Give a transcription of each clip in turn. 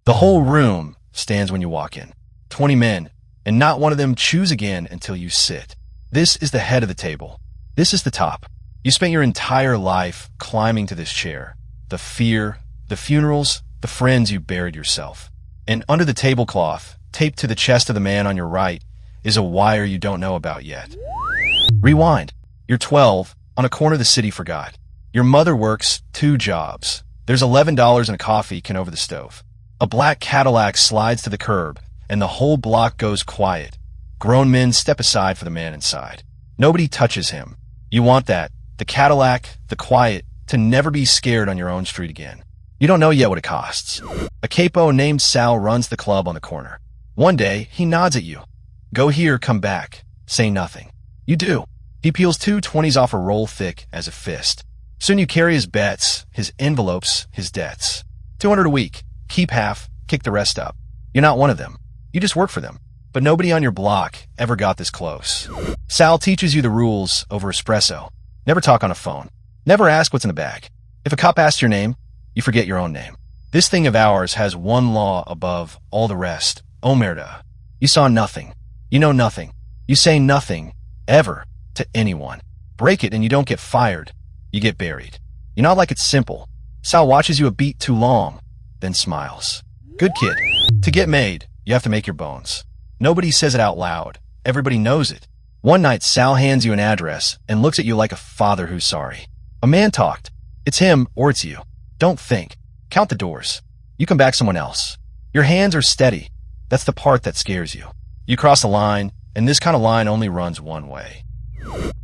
The whole room stands when you walk in. 20 men, and not one of them chews again until you sit. This is the head of the table. This is the top. You spent your entire life climbing to this chair. The fear, the funerals, the friends you buried yourself. And under the tablecloth, taped to the chest of the man on your right, is a wire you don't know about yet. Rewind. You're 12, on a corner the city forgot. Your mother works 2 jobs. There's $11 and a coffee can over the stove. A black Cadillac slides to the curb, and the whole block goes quiet. Grown men step aside for the man inside. Nobody touches him. You want that, the Cadillac, the quiet, to never be scared on your own street again. You don't know yet what it costs. A capo named Sal runs the club on the corner. One day, he nods at you. Go here, come back. Say nothing. You do. He peels 2 20s off a roll thick as a fist. Soon you carry his bets, his envelopes, his debts. 200 a week. Keep half, kick the rest up. You're not one of them. You just work for them. But nobody on your block ever got this close. Sal teaches you the rules over espresso. Never talk on a phone. Never ask what's in the bag. If a cop asks your name, you forget your own name. This thing of ours has one law above all the rest. Omertà. You saw nothing. You know nothing. You say nothing, ever, to anyone. Break it and you don't get fired. You get buried. You're not like it's simple. Sal watches you a beat too long, then smiles. Good kid. To get made, you have to make your bones. Nobody says it out loud. Everybody knows it. One night, Sal hands you an address and looks at you like a father who's sorry. A man talked. It's him or it's you. Don't think. Count the doors. You come back someone else. Your hands are steady. That's the part that scares you. You cross the line, and this kind of line only runs one way.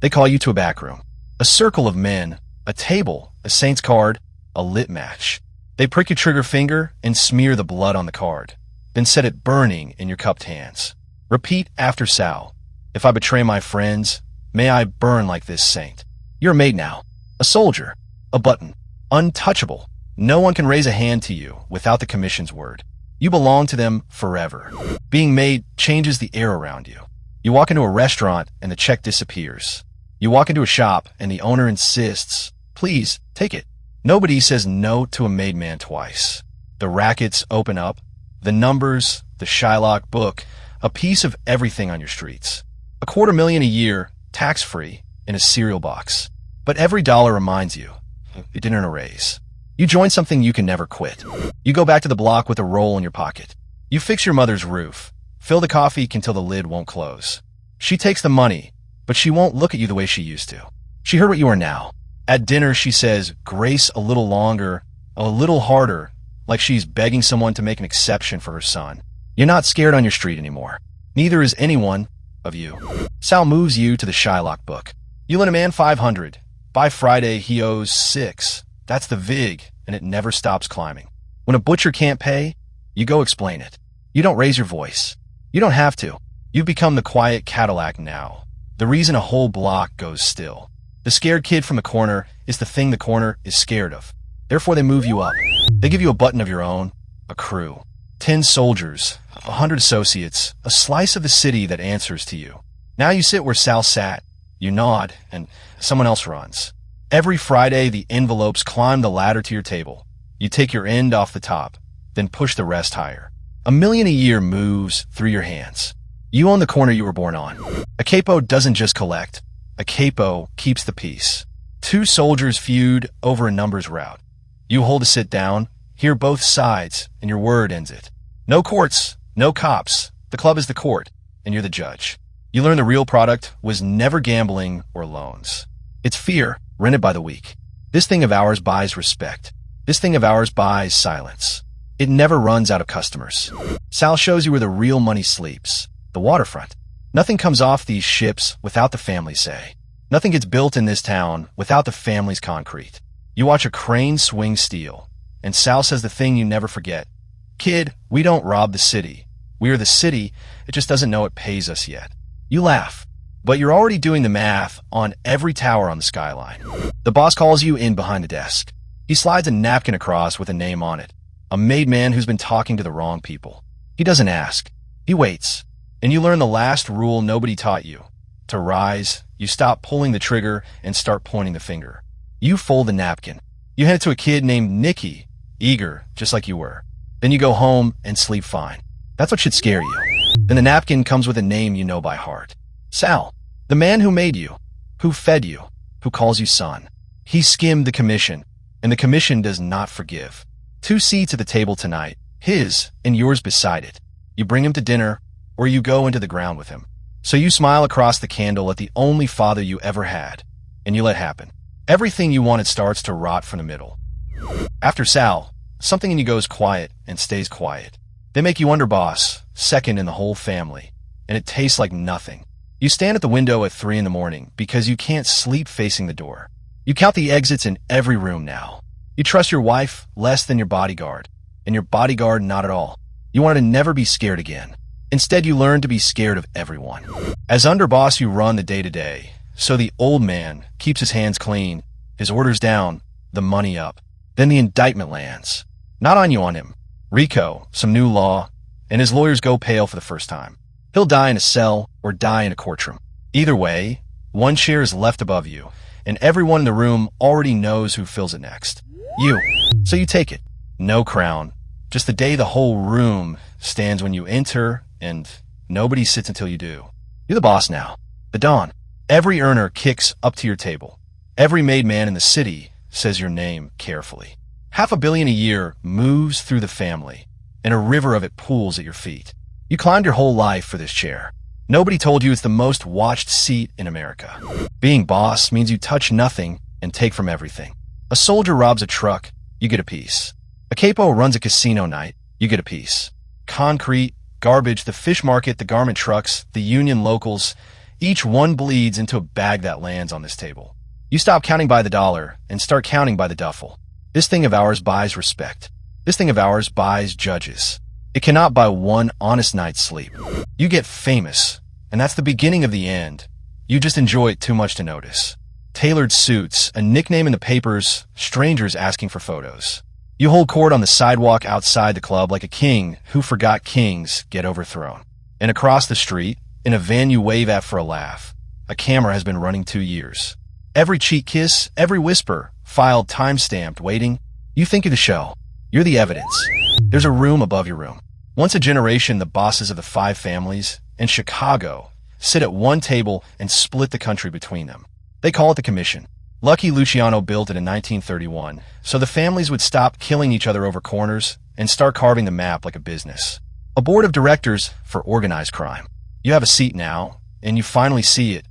They call you to a back room. A circle of men, a table, a saint's card, a lit match. They prick your trigger finger and smear the blood on the card, then set it burning in your cupped hands. Repeat after Sal. If I betray my friends, may I burn like this saint. You're a maid now. A soldier. A button. Untouchable. No one can raise a hand to you without the commission's word. You belong to them forever. Being made changes the air around you. You walk into a restaurant and the check disappears. You walk into a shop and the owner insists, please, take it. Nobody says no to a made man twice. The rackets open up, the numbers, the Shylock book, a piece of everything on your streets. $250,000 a year, tax-free, in a cereal box. But every dollar reminds you, you didn't earn a raise. You join something you can never quit. You go back to the block with a roll in your pocket. You fix your mother's roof. Fill the coffee until the lid won't close. She takes the money, but she won't look at you the way she used to. She heard what you are now. At dinner, she says, grace a little longer, a little harder, like she's begging someone to make an exception for her son. You're not scared on your street anymore. Neither is anyone of you. Sal moves you to the Shylock book. You lend a man $500. By Friday, he owes $6. That's the vig, and it never stops climbing. When a butcher can't pay, you go explain it. You don't raise your voice. You don't have to. You've become the quiet Cadillac now. The reason a whole block goes still. The scared kid from the corner is the thing the corner is scared of. Therefore, they move you up. They give you a button of your own, a crew. 10 soldiers, 100 associates, a slice of the city that answers to you. Now you sit where Sal sat. You nod, and someone else runs. Every Friday, the envelopes climb the ladder to your table. You take your end off the top, then push the rest higher. $1 million a year moves through your hands. You own the corner you were born on. A capo doesn't just collect. A capo keeps the peace. 2 soldiers feud over a numbers route. You hold a sit down, hear both sides, and your word ends it. No courts, no cops. The club is the court, and you're the judge. You learn the real product was never gambling or loans. It's fear, rented by the week. This thing of ours buys respect. This thing of ours buys silence. It never runs out of customers. Sal shows you where the real money sleeps. The waterfront. Nothing comes off these ships without the family say. Nothing gets built in this town without the family's concrete. You watch a crane swing steel, and Sal says the thing you never forget. Kid, we don't rob the city. We are the city, it just doesn't know it pays us yet. You laugh, but you're already doing the math on every tower on the skyline. The boss calls you in behind the desk. He slides a napkin across with a name on it. A made man who's been talking to the wrong people. He doesn't ask. He waits. And you learn the last rule nobody taught you. To rise, you stop pulling the trigger and start pointing the finger. You fold the napkin. You hand it to a kid named Nicky, eager, just like you were. Then you go home and sleep fine. That's what should scare you. Then the napkin comes with a name you know by heart. Sal, the man who made you, who fed you, who calls you son. He skimmed the commission, and the commission does not forgive. 2 seats at the table tonight, his and yours beside it. You bring him to dinner, or you go into the ground with him. So you smile across the candle at the only father you ever had, and you let happen. Everything you wanted starts to rot from the middle. After Sal, something in you goes quiet and stays quiet. They make you underboss, second in the whole family, and it tastes like nothing. You stand at the window at 3 in the morning because you can't sleep facing the door. You count the exits in every room now. You trust your wife less than your bodyguard, and your bodyguard not at all. You want to never be scared again. Instead, you learn to be scared of everyone. As underboss, you run the day-to-day, so the old man keeps his hands clean, his orders down, the money up. Then the indictment lands. Not on you, on him. RICO, some new law, and his lawyers go pale for the first time. He'll die in a cell or die in a courtroom. Either way, 1 chair is left above you, and everyone in the room already knows who fills it next. You. So you take it. No crown. Just the day the whole room stands when you enter, and nobody sits until you do. You're the boss now. The Don. Every earner kicks up to your table. Every made man in the city says your name carefully. $500 million a year moves through the family, and a river of it pools at your feet. You climbed your whole life for this chair. Nobody told you it's the most watched seat in America. Being boss means you touch nothing and take from everything. A soldier robs a truck, you get a piece. A capo runs a casino night, you get a piece. Concrete, garbage, the fish market, the garment trucks, the union locals, each one bleeds into a bag that lands on this table. You stop counting by the dollar and start counting by the duffel. This thing of ours buys respect. This thing of ours buys judges. It cannot buy 1 honest night's sleep. You get famous, and that's the beginning of the end. You just enjoy it too much to notice. Tailored suits, a nickname in the papers, strangers asking for photos. You hold court on the sidewalk outside the club like a king who forgot kings get overthrown. And across the street, in a van you wave at for a laugh, a camera has been running 2 years. Every cheek kiss, every whisper, filed time-stamped, waiting. You think you're the show. You're the evidence. There's a room above your room. Once a generation, the bosses of the 5 families in Chicago sit at one table and split the country between them. They call it the Commission. Lucky Luciano built it in 1931, so the families would stop killing each other over corners and start carving the map like a business. A board of directors for organized crime. You have a seat now, and you finally see it.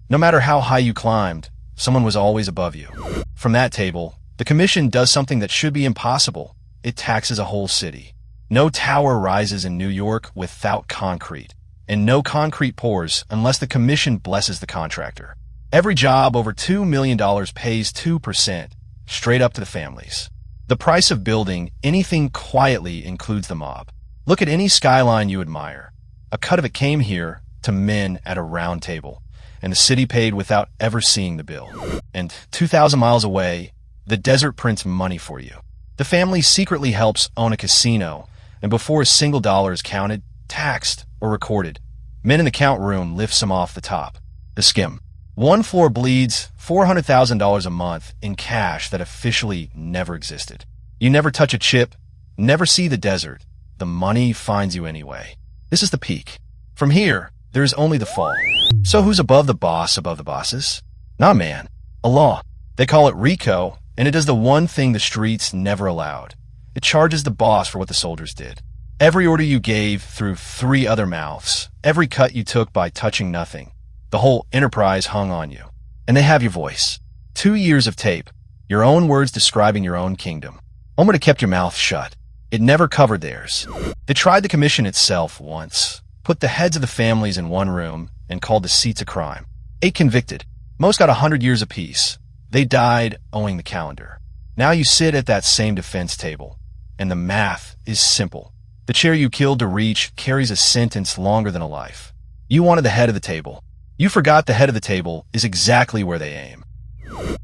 No matter how high you climbed, someone was always above you. From that table, the Commission does something that should be impossible. It taxes a whole city. No tower rises in New York without concrete, and no concrete pours unless the Commission blesses the contractor. Every job over $2 million pays 2%, straight up to the families. The price of building anything quietly includes the mob. Look at any skyline you admire. A cut of it came here to men at a round table, and the city paid without ever seeing the bill. And 2,000 miles away, the desert prints money for you. The family secretly helps own a casino, and before a single dollar is counted, taxed, or recorded, men in the count room lift some off the top. The skim. One floor bleeds $400,000 a month in cash that officially never existed. You never touch a chip, never see the desert. The money finds you anyway. This is the peak. From here, there is only the fall. So who's above the boss above the bosses? Not man. A law. They call it RICO, and it does the one thing the streets never allowed. It charges the boss for what the soldiers did. Every order you gave through 3 other mouths, every cut you took by touching nothing, the whole enterprise hung on you. And they have your voice. 2 years of tape, your own words describing your own kingdom. Omertà kept your mouth shut. It never covered theirs. They tried the Commission itself once, put the heads of the families in one room, and called the seats a crime. 8 convicted. Most got 100 years apiece. They died owing the calendar. Now you sit at that same defense table, and the math is simple. The chair you killed to reach carries a sentence longer than a life. You wanted the head of the table. You forgot the head of the table is exactly where they aim.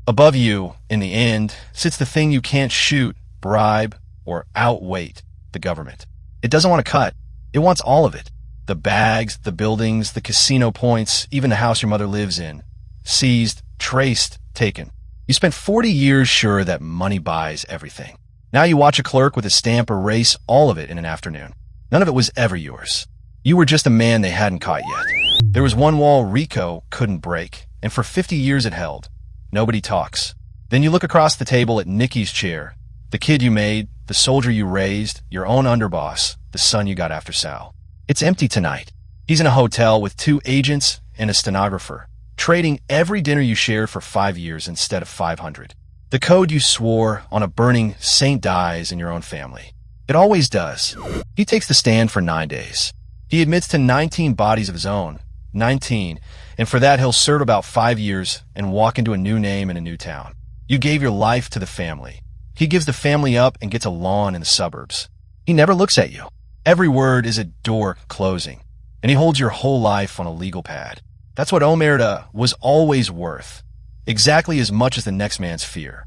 Above you, in the end, sits the thing you can't shoot, bribe, or outweight, the government. It doesn't want to cut. It wants all of it. The bags, the buildings, the casino points, even the house your mother lives in. Seized, traced, taken. You spent 40 years sure that money buys everything. Now you watch a clerk with a stamp erase all of it in an afternoon. None of it was ever yours. You were just a man they hadn't caught yet. There was one wall RICO couldn't break, and for 50 years it held. Nobody talks. Then you look across the table at Nicky's chair, the kid you made, the soldier you raised, your own underboss, the son you got after Sal. It's empty tonight. He's in a hotel with 2 agents and a stenographer, trading every dinner you shared for 5 years instead of 500. The code you swore on a burning saint dies in your own family. It always does. He takes the stand for 9 days. He admits to 19 bodies of his own. 19. And for that he'll serve about 5 years and walk into a new name in a new town. You gave your life to the family. He gives the family up and gets a lawn in the suburbs. He never looks at you. Every word is a door closing. And he holds your whole life on a legal pad. That's what omertà was always worth. Exactly as much as the next man's fear.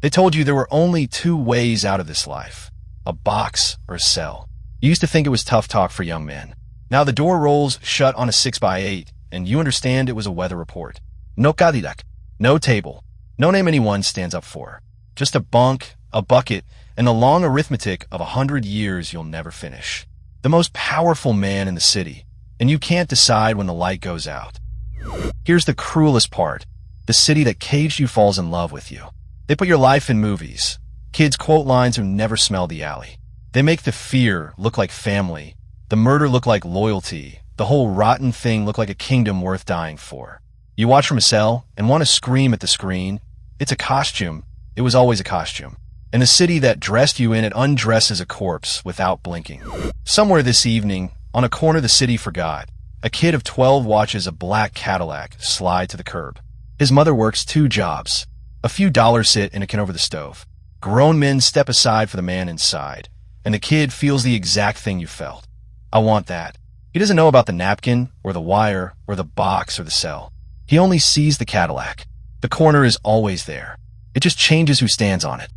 They told you there were only 2 ways out of this life. A box or a cell. You used to think it was tough talk for young men. Now the door rolls shut on a 6x8, and you understand it was a weather report. No Cadillac, no table, no name anyone stands up for. Just a bunk, a bucket, and a long arithmetic of 100 years you'll never finish. The most powerful man in the city, and you can't decide when the light goes out. Here's the cruelest part. The city that caged you falls in love with you. They put your life in movies. Kids quote lines who never smell the alley. They make the fear look like family, the murder look like loyalty, the whole rotten thing look like a kingdom worth dying for. You watch from a cell and want to scream at the screen. It's a costume. It was always a costume. And the city that dressed you in it undresses a corpse without blinking. Somewhere this evening, on a corner the city forgot, a kid of 12 watches a black Cadillac slide to the curb. His mother works 2 jobs. A few dollars sit in a can over the stove. Grown men step aside for the man inside, and the kid feels the exact thing you felt. I want that. He doesn't know about the napkin, or the wire, or the box, or the cell. He only sees the Cadillac. The corner is always there. It just changes who stands on it.